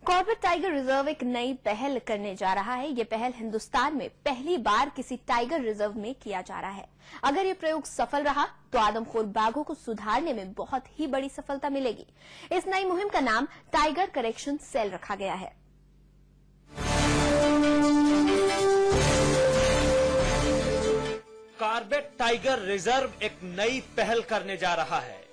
Corbett tiger reserve एक नई पहल करने जा रहा है। ये पहल हिंदुस्तान में पहली बार किसी टाइगर रिजर्व में किया जा रहा है। अगर ये प्रयोग सफल रहा तो आदमखोर बाघों को सुधारने में बहुत ही बड़ी सफलता मिलेगी। इस नई मुहिम का नाम टाइगर करेक्शन सेल रखा गया है। कॉर्बेट टाइगर रिजर्व एक नई पहल करने जा रहा है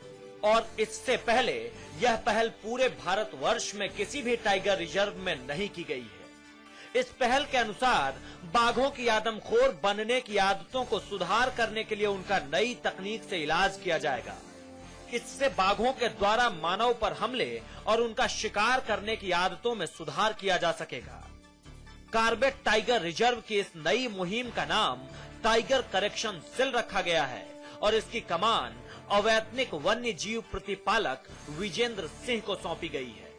और इससे पहले यह पहल पूरे भारतवर्ष में किसी भी टाइगर रिजर्व में नहीं की गई है। इस पहल के अनुसार बाघों की आदमखोर बनने की आदतों को सुधार करने के लिए उनका नई तकनीक से इलाज किया जाएगा। इससे बाघों के द्वारा मानव पर हमले और उनका शिकार करने की आदतों में सुधार किया जा सकेगा। कॉर्बेट टाइगर रिजर्व की इस नई मुहिम का नाम टाइगर करेक्शन सेल रखा गया है और इसकी कमान अवैतनिक वन्य जीव प्रतिपालक विजेंद्र सिंह को सौंपी गई है।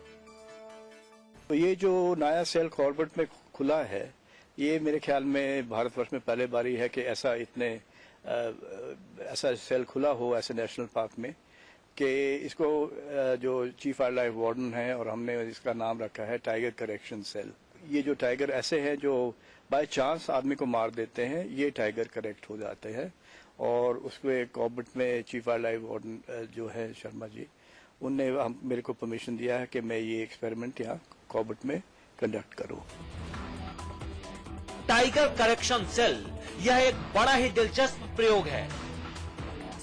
तो ये जो नया सेल कॉर्बेट में खुला है, ये मेरे ख्याल में भारतवर्ष में पहले बारी है कि ऐसा सेल खुला हो ऐसे नेशनल पार्क में कि इसको जो चीफ वाइल्ड लाइफ वार्डन है और हमने इसका नाम रखा है टाइगर करेक्शन सेल। ये जो टाइगर ऐसे हैं जो बाय चांस आदमी को मार देते हैं, ये टाइगर करेक्ट हो जाते हैं। और उसके कॉर्बेट में चीफ वाइल्ड लाइफ वार्डन जो है शर्मा जी, उनने मेरे को परमिशन दिया है कि मैं ये एक्सपेरिमेंट यहाँ कॉर्बेट में कंडक्ट करूँ। टाइगर करेक्शन सेल यह एक बड़ा ही दिलचस्प प्रयोग है।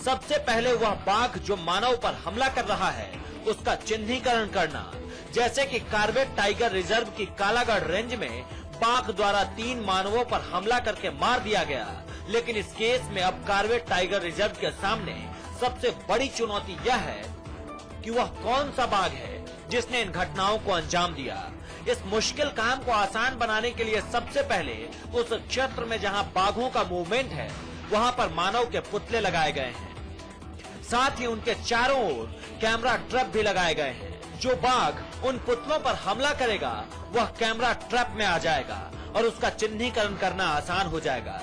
सबसे पहले वह बाघ जो मानव पर हमला कर रहा है उसका चिन्हीकरण करना। जैसे कि कॉर्बेट टाइगर रिजर्व की कालागढ़ रेंज में बाघ द्वारा 3 मानवों पर हमला करके मार दिया गया, लेकिन इस केस में अब कॉर्बेट टाइगर रिजर्व के सामने सबसे बड़ी चुनौती यह है कि वह कौन सा बाघ है जिसने इन घटनाओं को अंजाम दिया। इस मुश्किल काम को आसान बनाने के लिए सबसे पहले उस क्षेत्र में जहां बाघों का मूवमेंट है वहां पर मानव के पुतले लगाए गए हैं। साथ ही उनके चारों ओर कैमरा ट्रैप भी लगाए गए हैं। जो बाघ उन पुतलों पर हमला करेगा वह कैमरा ट्रैप में आ जाएगा और उसका चिन्हीकरण करना आसान हो जाएगा।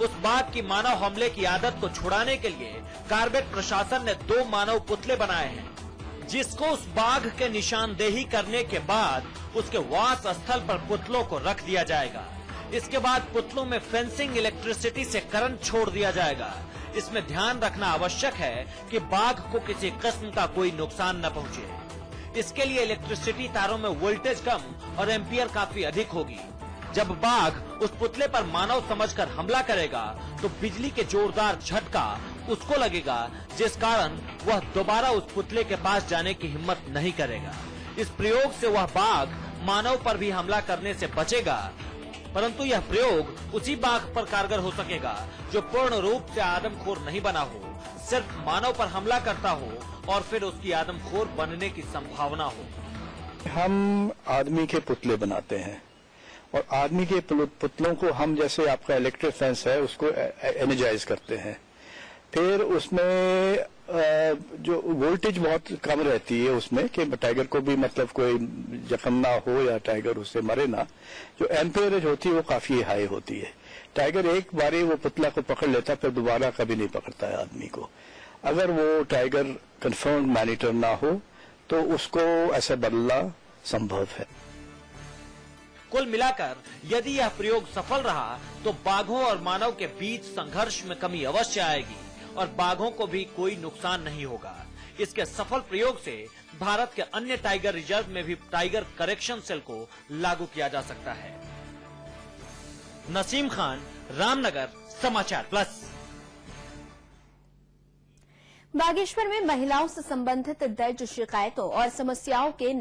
उस बाघ की मानव हमले की आदत को छुड़ाने के लिए कॉर्बेट प्रशासन ने 2 मानव पुतले बनाए हैं, जिसको उस बाघ के निशानदेही करने के बाद उसके वास स्थल पर पुतलों को रख दिया जाएगा। इसके बाद पुतलों में फेंसिंग इलेक्ट्रिसिटी से करंट छोड़ दिया जाएगा। इसमें ध्यान रखना आवश्यक है कि बाघ को किसी किस्म का कोई नुकसान न पहुंचे। इसके लिए इलेक्ट्रिसिटी तारों में वोल्टेज कम और एम्पियर काफी अधिक होगी। जब बाघ उस पुतले पर मानव समझकर हमला करेगा तो बिजली के जोरदार झटका उसको लगेगा, जिस कारण वह दोबारा उस पुतले के पास जाने की हिम्मत नहीं करेगा। इस प्रयोग से वह बाघ मानव पर भी हमला करने से बचेगा, परंतु यह प्रयोग उसी बाघ पर कारगर हो सकेगा जो पूर्ण रूप से आदमखोर नहीं बना हो, सिर्फ मानव पर हमला करता हो और फिर उसकी आदमखोर बनने की संभावना हो। हम आदमी के पुतले बनाते हैं और आदमी के पुतलों को हम, जैसे आपका इलेक्ट्रिक फेंस है, उसको एनर्जाइज करते हैं। फिर उसमें जो वोल्टेज बहुत कम रहती है उसमें कि टाइगर को भी मतलब कोई जख्म ना हो या टाइगर उससे मरे ना। जो एम्पेयरेज होती है वो काफी हाई होती है। टाइगर एक बारी वो पुतला को पकड़ लेता फिर दोबारा कभी नहीं पकड़ता है आदमी को। अगर वो टाइगर कंफर्म मॉनिटर ना हो तो उसको ऐसे बदलना संभव है। कुल मिलाकर यदि यह प्रयोग सफल रहा तो बाघों और मानव के बीच संघर्ष में कमी अवश्य आएगी और बाघों को भी कोई नुकसान नहीं होगा। इसके सफल प्रयोग से भारत के अन्य टाइगर रिजर्व में भी टाइगर करेक्शन सेल को लागू किया जा सकता है। नसीम खान, रामनगर, समाचार प्लस। बागेश्वर में महिलाओं से संबंधित दर्ज शिकायतों और समस्याओं के